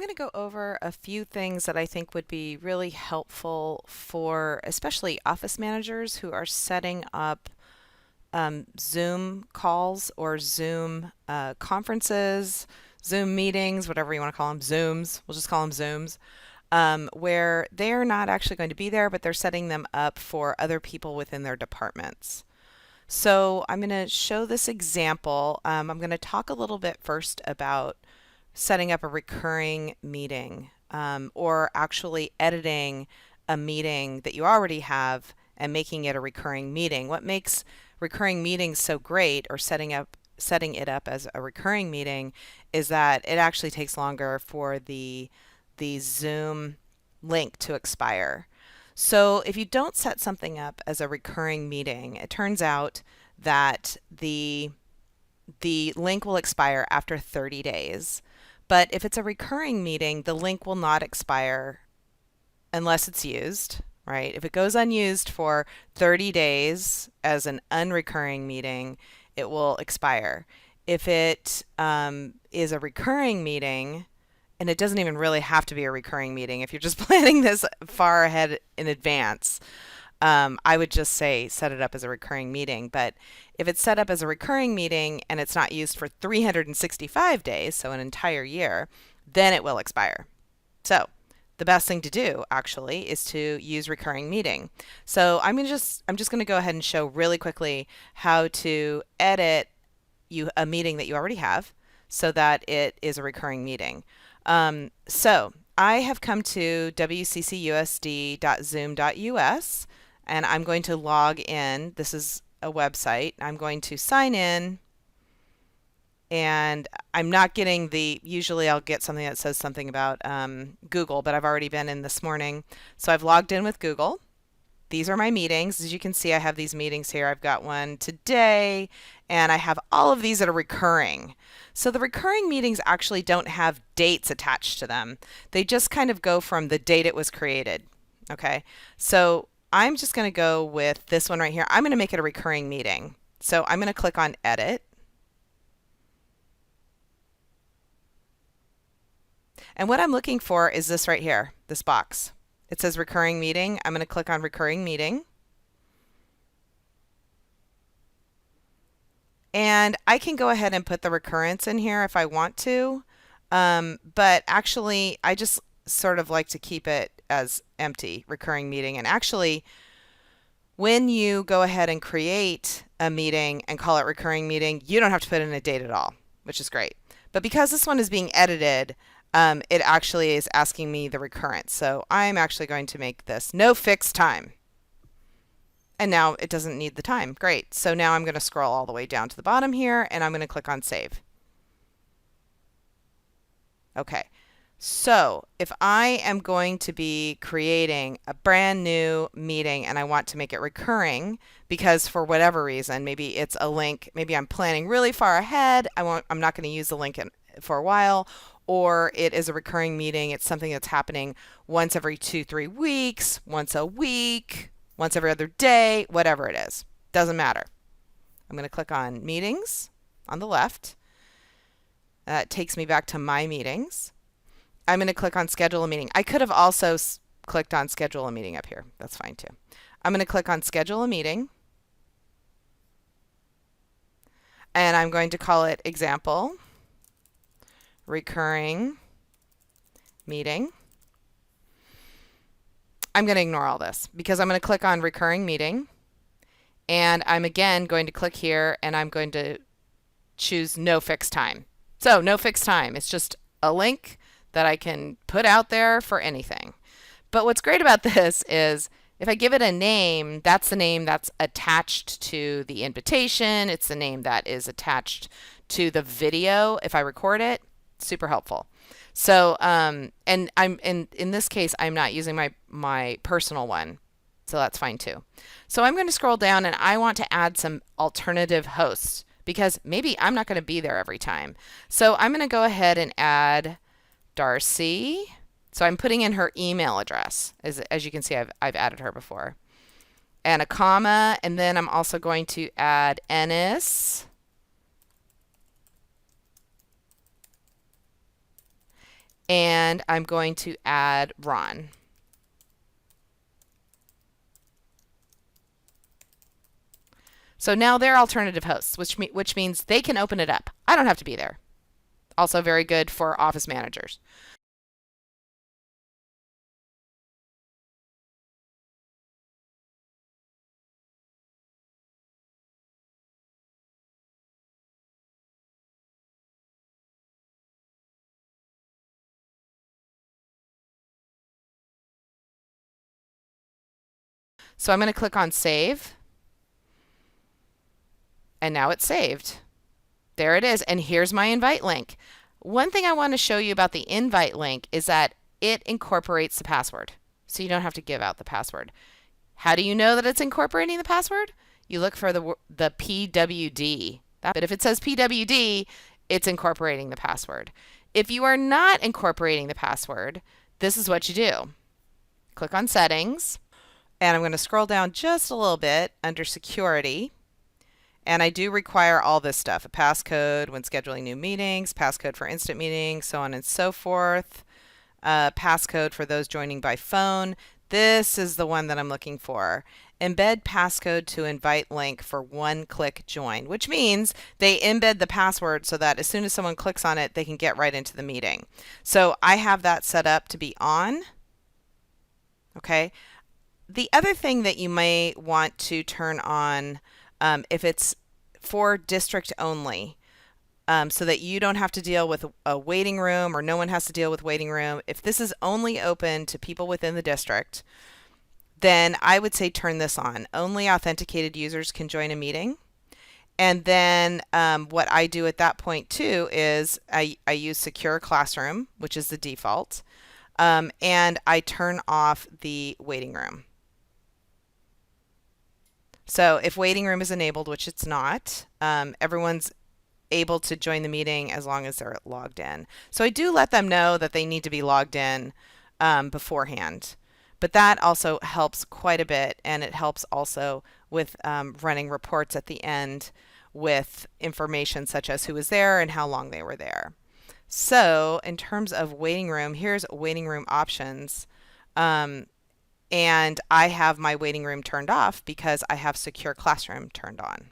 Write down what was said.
going to go over a few things that I think would be really helpful for especially office managers who are setting up Zoom calls or Zoom conferences, Zoom meetings, whatever you want to call them, Zooms. We'll just call them Zooms, where they're not actually going to be there, but they're setting them up for other people within their departments. So I'm going to show this example. I'm going to talk a little bit first about setting up a recurring meeting or actually editing a meeting that you already have and making it a recurring meeting. What makes recurring meetings so great, or setting it up as a recurring meeting, is that it actually takes longer for the Zoom link to expire. So if you don't set something up as a recurring meeting, it turns out that the link will expire after 30 days. But if it's a recurring meeting, the link will not expire unless it's used, right? If it goes unused for 30 days as an unrecurring meeting, it will expire. If it is a recurring meeting, and it doesn't even really have to be a recurring meeting, if you're just planning this far ahead in advance, I would just say set it up as a recurring meeting. But if it's set up as a recurring meeting and it's not used for 365 days, so an entire year, then it will expire. So the best thing to do actually is to use recurring meeting. So I'm just going to go ahead and show really quickly how to edit a meeting that you already have so that it is a recurring meeting. So I have come to wccusd.zoom.us and I'm going to log in. This is a website. I'm going to sign in, and I'm not getting usually I'll get something that says something about Google, but I've already been in this morning. So I've logged in with Google. These are my meetings. As you can see, I have these meetings here. I've got one today, and I have all of these that are recurring. So the recurring meetings actually don't have dates attached to them. They just kind of go from the date it was created. Okay, so I'm just going to go with this one right here. I'm going to make it a recurring meeting. So I'm going to click on Edit. And what I'm looking for is this right here, this box. It says recurring meeting. I'm going to click on recurring meeting. And I can go ahead and put the recurrence in here if I want to. But actually, I just sort of like to keep it as empty, recurring meeting. And actually, when you go ahead and create a meeting and call it recurring meeting, you don't have to put in a date at all, which is great. But because this one is being edited, it actually is asking me the recurrence. So I'm actually going to make this no fixed time. And now it doesn't need the time. Great. So now I'm going to scroll all the way down to the bottom here, and I'm going to click on Save. Okay. So if I am going to be creating a brand new meeting and I want to make it recurring because for whatever reason, maybe it's a link, maybe I'm planning really far ahead, I'm not going to use the link for a while, or it is a recurring meeting, it's something that's happening once every 2-3 weeks, once a week, once every other day, whatever it is. Doesn't matter. I'm going to click on Meetings on the left. That takes me back to My Meetings. I'm going to click on Schedule a Meeting. I could have also clicked on Schedule a Meeting up here. That's fine too. I'm going to click on Schedule a Meeting. And I'm going to call it Example Recurring Meeting. I'm going to ignore all this because I'm going to click on Recurring Meeting. And I'm again going to click here and I'm going to choose No Fixed Time. So no fixed time. It's just a link that I can put out there for anything. But what's great about this is if I give it a name, that's the name that's attached to the invitation. It's the name that is attached to the video if I record it. Super helpful. So, and I'm in this case, I'm not using my personal one. So that's fine too. So I'm going to scroll down and I want to add some alternative hosts because maybe I'm not going to be there every time. So I'm going to go ahead and add Darcy. So I'm putting in her email address. As you can see, I've added her before. And a comma, and then I'm also going to add Ennis. and I'm going to add Ron. So now they're alternative hosts, which means they can open it up. I don't have to be there. Also very good for office managers. So I'm going to click on Save, and now it's saved. There it is, and here's my invite link. One thing I want to show you about the invite link is that it incorporates the password, so you don't have to give out the password. How do you know that it's incorporating the password? You look for the PWD. But if it says PWD, it's incorporating the password. If you are not incorporating the password, this is what you do. Click on Settings, and I'm going to scroll down just a little bit under Security. And I do require all this stuff, a passcode when scheduling new meetings, passcode for instant meetings, so on and so forth, passcode for those joining by phone. This is the one that I'm looking for. Embed passcode to invite link for one-click join, which means they embed the password so that as soon as someone clicks on it, they can get right into the meeting. So I have that set up to be on. Okay. The other thing that you may want to turn on if it's for district only, so that you don't have to deal with a waiting room or no one has to deal with waiting room. If this is only open to people within the district, then I would say turn this on. Only authenticated users can join a meeting. And then what I do at that point too is I use Secure Classroom, which is the default, and I turn off the waiting room. So if waiting room is enabled, which it's not, everyone's able to join the meeting as long as they're logged in. So I do let them know that they need to be logged in beforehand. But that also helps quite a bit, and it helps also with running reports at the end with information such as who was there and how long they were there. So in terms of waiting room, here's waiting room options. And I have my waiting room turned off because I have Secure Classroom turned on.